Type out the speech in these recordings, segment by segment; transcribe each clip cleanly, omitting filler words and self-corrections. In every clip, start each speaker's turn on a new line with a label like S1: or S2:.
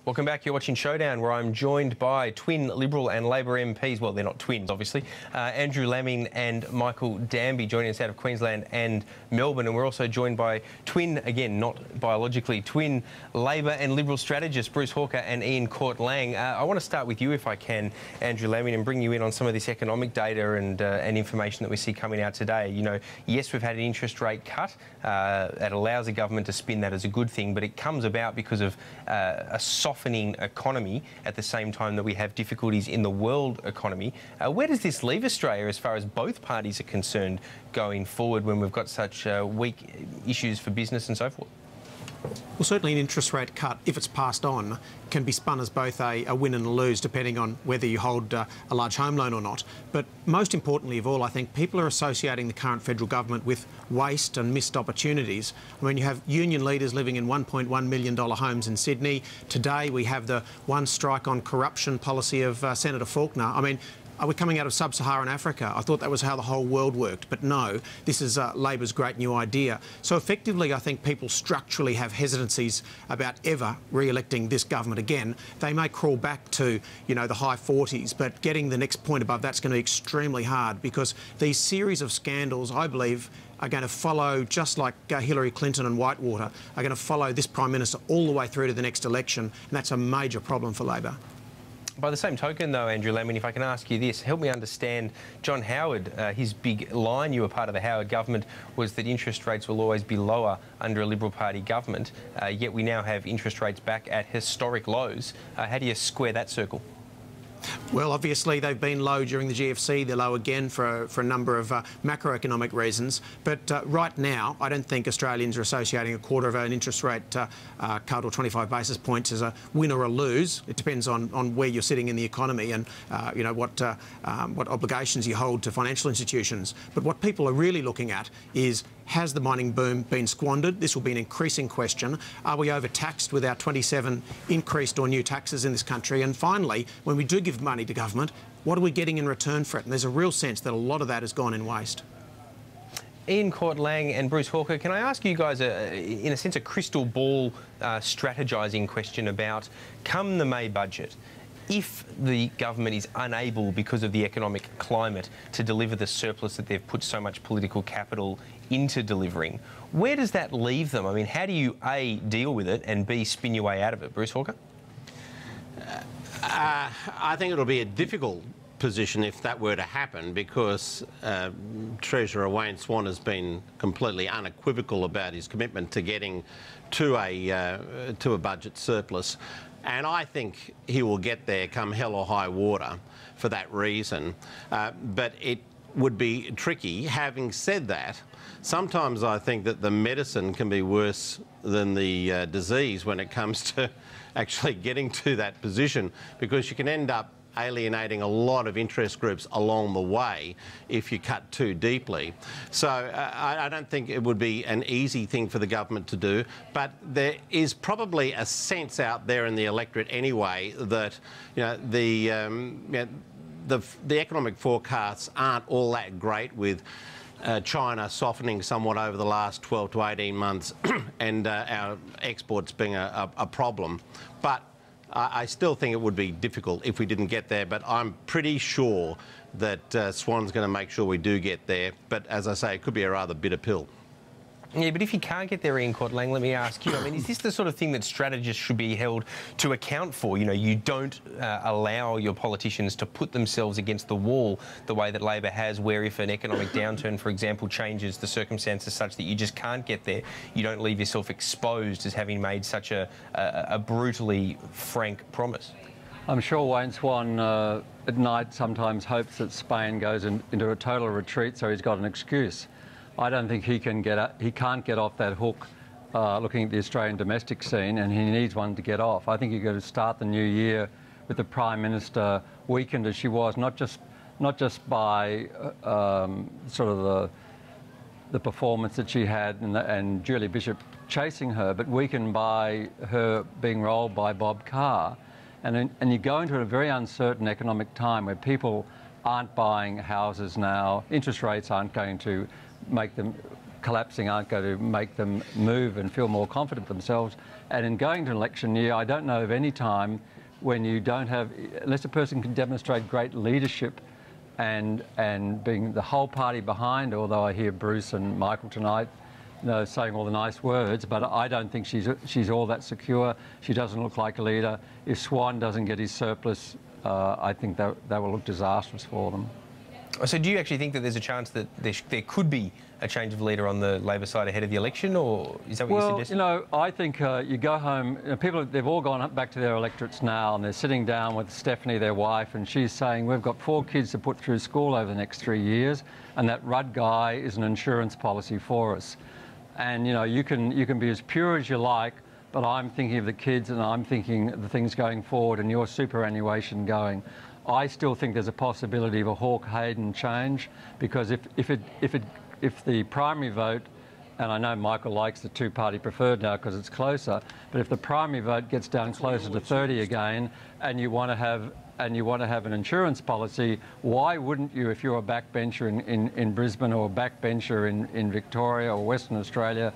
S1: Welcome back. You're watching Showdown, where I'm joined by twin Liberal and Labor MPs. Well, they're not twins, obviously. Andrew Laming and Michael Danby joining us out of Queensland and Melbourne. And we're also joined by twin, again, not biologically, twin Labor and Liberal strategists, Bruce Hawker and Ian Kortlang. I want to start with you, if I can, Andrew Laming, and bring you in on some of this economic data and information that we see coming out today. You know, yes, we've had an interest rate cut that allows the government to spin that as a good thing, but it comes about because of a softening economy at the same time that we have difficulties in the world economy. Where does this leave Australia as far as both parties are concerned going forward when we've got such weak issues for business and so forth?
S2: Well, certainly an interest rate cut, if it's passed on, can be spun as both a win and a lose, depending on whether you hold a large home loan or not. But most importantly of all, I think people are associating the current federal government with waste and missed opportunities. I mean, you have union leaders living in $1.1 million homes in Sydney. Today we have the one strike on corruption policy of Senator Faulkner. I mean, are we coming out of sub-Saharan Africa? I thought that was how the whole world worked, but no, this is Labor's great new idea. So effectively, I think people structurally have hesitancies about ever re-electing this government again. They may crawl back to, you know, the high 40s, but getting the next point above that's going to be extremely hard, because these series of scandals, I believe, are going to follow, just like Hillary Clinton and Whitewater, are going to follow this Prime Minister all the way through to the next election, and that's a major problem for Labor.
S1: By the same token, though, Andrew Laming, if I can ask you this, help me understand John Howard. His big line, you were part of the Howard government, was that interest rates will always be lower under a Liberal Party government, yet we now have interest rates back at historic lows. How do you square that circle?
S2: Well, obviously they've been low during the GFC. They're low again for a number of macroeconomic reasons. But right now, I don't think Australians are associating a quarter of an interest rate cut or 25 basis points as a win or a lose. It depends on where you're sitting in the economy and you know what obligations you hold to financial institutions. But what people are really looking at is, has the mining boom been squandered? This will be an increasing question. Are we overtaxed with our 27 increased or new taxes in this country? And finally, when we do give money to government, what are we getting in return for it? And there's a real sense that a lot of that has gone in waste.
S1: Ian Kortlang and Bruce Hawker, can I ask you guys, in a sense, a crystal ball strategising question about, come the May budget, if the government is unable, because of the economic climate, to deliver the surplus that they've put so much political capital into delivering, where does that leave them? I mean, how do you, A, deal with it, and B, spin your way out of it? Bruce Hawker?
S3: I think it'll be a difficult position if that were to happen, because Treasurer Wayne Swan has been completely unequivocal about his commitment to getting to a budget surplus. And I think he will get there come hell or high water for that reason. But it would be tricky. Having said that, sometimes I think that the medicine can be worse than the disease when it comes to actually getting to that position, because you can end up alienating a lot of interest groups along the way if you cut too deeply. So I don't think it would be an easy thing for the government to do, but there is probably a sense out there in the electorate anyway that, you know, the economic forecasts aren't all that great, with China softening somewhat over the last 12 to 18 months and our exports being a problem. But I still think it would be difficult if we didn't get there, but I'm pretty sure that Swan's going to make sure we do get there. But as I say, it could be a rather bitter pill.
S1: Yeah, but if you can't get there, Ian Kortlang, let me ask you, I mean, is this the sort of thing that strategists should be held to account for? You know, you don't allow your politicians to put themselves against the wall the way that Labor has, where if an economic downturn, for example, changes the circumstances such that you just can't get there, you don't leave yourself exposed as having made such a brutally frank promise.
S4: I'm sure Wayne Swan at night sometimes hopes that Spain goes into a total retreat, so he's got an excuse. I don't think he can't get off that hook looking at the Australian domestic scene, and he needs one to get off. I think you've got to start the new year with the Prime Minister weakened as she was, not just by sort of the performance that she had and Julie Bishop chasing her, but weakened by her being rolled by Bob Carr. And you go into a very uncertain economic time where people aren't buying houses now, interest rates aren't going to make them collapsing aren't going to make them move and feel more confident themselves. And in going to an election year, I don't know of any time when you don't have, unless a person can demonstrate great leadership and being the whole party behind, although I hear Bruce and Michael tonight saying all the nice words, but I don't think she's all that secure. She doesn't look like a leader. If Swan doesn't get his surplus, I think that will look disastrous for them.
S1: So do you actually think that there's a chance that there could be a change of leader on the Labor side ahead of the election, or is that what you're suggesting?
S4: Well, I think you go home, they've all gone back to their electorates now, and they're sitting down with Stephanie, their wife, and she's saying, we've got 4 kids to put through school over the next 3 years, and that Rudd guy is an insurance policy for us. And, you can be as pure as you like, but I'm thinking of the kids and I'm thinking of the things going forward and your superannuation going. I still think there's a possibility of a Hawke-Hayden change, because if the primary vote, and I know Michael likes the two-party preferred now because it's closer, but if the primary vote gets down closer to 30 again, and you want to have an insurance policy, why wouldn't you, if you're a backbencher in Brisbane or a backbencher in Victoria or Western Australia,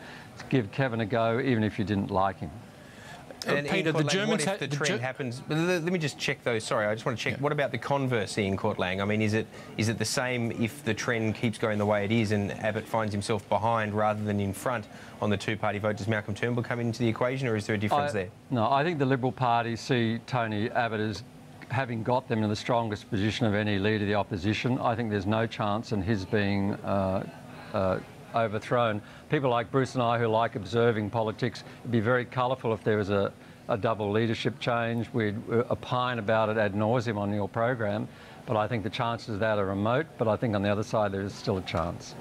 S4: give Kevin a go, even if you didn't like him?
S1: And
S5: Peter,
S1: Kortlang,
S5: the Germans
S1: what if the trend happens? Let me just check those. Sorry, I just want to check. Yeah. What about the converse in Kortlang? I mean, is it the same if the trend keeps going the way it is and Abbott finds himself behind rather than in front on the two-party vote? Does Malcolm Turnbull come into the equation, or is there a difference there? No,
S4: I think the Liberal Party see Tony Abbott as having got them in the strongest position of any leader of the opposition. I think there's no chance in his being overthrown. People like Bruce and I, who like observing politics, it'd be very colourful if there was a double leadership change. We'd opine about it ad nauseum on your program, but I think the chances of that are remote. But I think on the other side there is still a chance.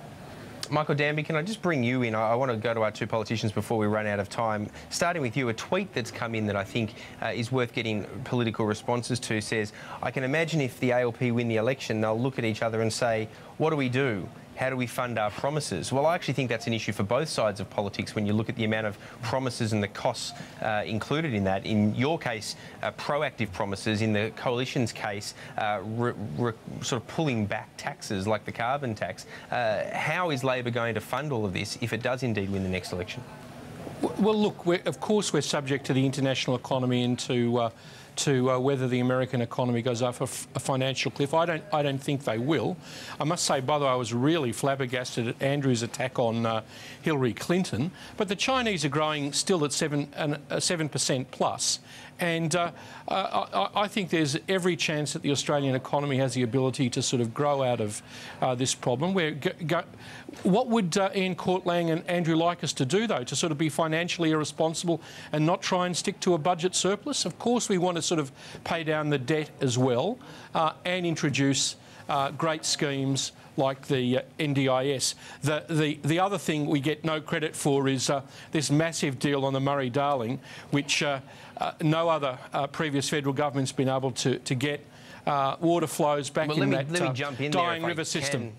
S1: Michael Danby, can I just bring you in? I want to go to our two politicians before we run out of time. Starting with you, a tweet that's come in that I think is worth getting political responses to says, I can imagine if the ALP win the election, they'll look at each other and say, what do we do? How do we fund our promises? Well, I actually think that's an issue for both sides of politics when you look at the amount of promises and the costs included in that. In your case, proactive promises. In the Coalition's case, sort of pulling back taxes like the carbon tax. How is Labor going to fund all of this if it does indeed win the next election?
S5: Well, look, of course we're subject to the international economy and to whether the American economy goes off a financial cliff. I don't think they will. I must say, by the way, I was really flabbergasted at Andrew's attack on Hillary Clinton. But the Chinese are growing still at 7% plus. And I think there's every chance that the Australian economy has the ability to sort of grow out of this problem. What would Ian Kortlang and Andrew like us to do, though? To sort of be financially irresponsible and not try and stick to a budget surplus? Of course we want to sort of pay down the debt as well and introduce great schemes like the NDIS. The other thing we get no credit for is this massive deal on the Murray-Darling, which no other previous federal government's been able to get water flows back in that dying river system.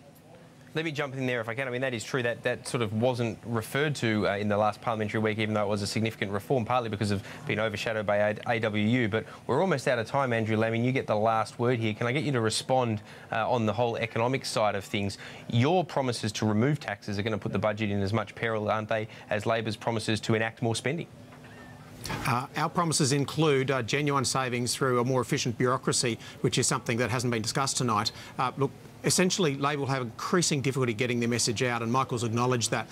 S1: Let me jump in there if I can. I mean, that is true. That sort of wasn't referred to in the last parliamentary week, even though it was a significant reform, partly because of being overshadowed by AWU. But we're almost out of time, Andrew Laming. You get the last word here. Can I get you to respond on the whole economic side of things? Your promises to remove taxes are going to put the budget in as much peril, aren't they, as Labor's promises to enact more spending?
S2: Our promises include genuine savings through a more efficient bureaucracy, which is something that hasn't been discussed tonight. Look, essentially, Labor will have increasing difficulty getting their message out, and Michael's acknowledged that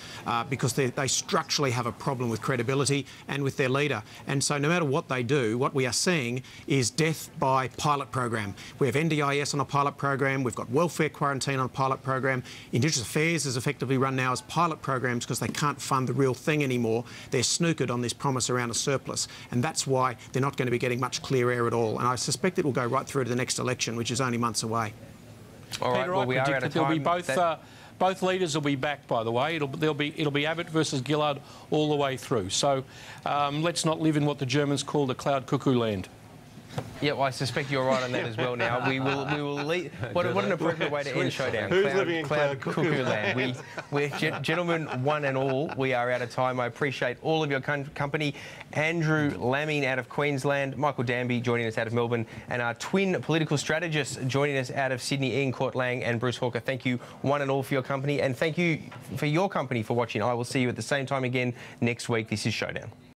S2: because they structurally have a problem with credibility and with their leader. And so no matter what they do, what we are seeing is death by pilot program. We have NDIS on a pilot program. We've got welfare quarantine on a pilot program. Indigenous Affairs is effectively run now as pilot programs because they can't fund the real thing anymore. They're snookered on this promise around a surplus, and that's why they're not going to be getting much clear air at all. And I suspect it will go right through to the next election, which is only months away.
S5: All right, Peter, well, we are out of time. Both leaders will be back, by the way. It'll be Abbott versus Gillard all the way through. So let's not live in what the Germans called a cloud cuckoo land.
S1: Yeah, well, I suspect you're right on that as well. Now we will leave. What an appropriate way to end Showdown.
S3: Who's living in
S1: Cloud
S3: cuckoo
S1: land? We're gentlemen, one and all. We are out of time. I appreciate all of your company. Andrew Laming out of Queensland, Michael Danby joining us out of Melbourne, and our twin political strategists joining us out of Sydney, Ian Kortlang and Bruce Hawker. Thank you, one and all, for your company, and thank you for your company for watching. I will see you at the same time again next week. This is Showdown.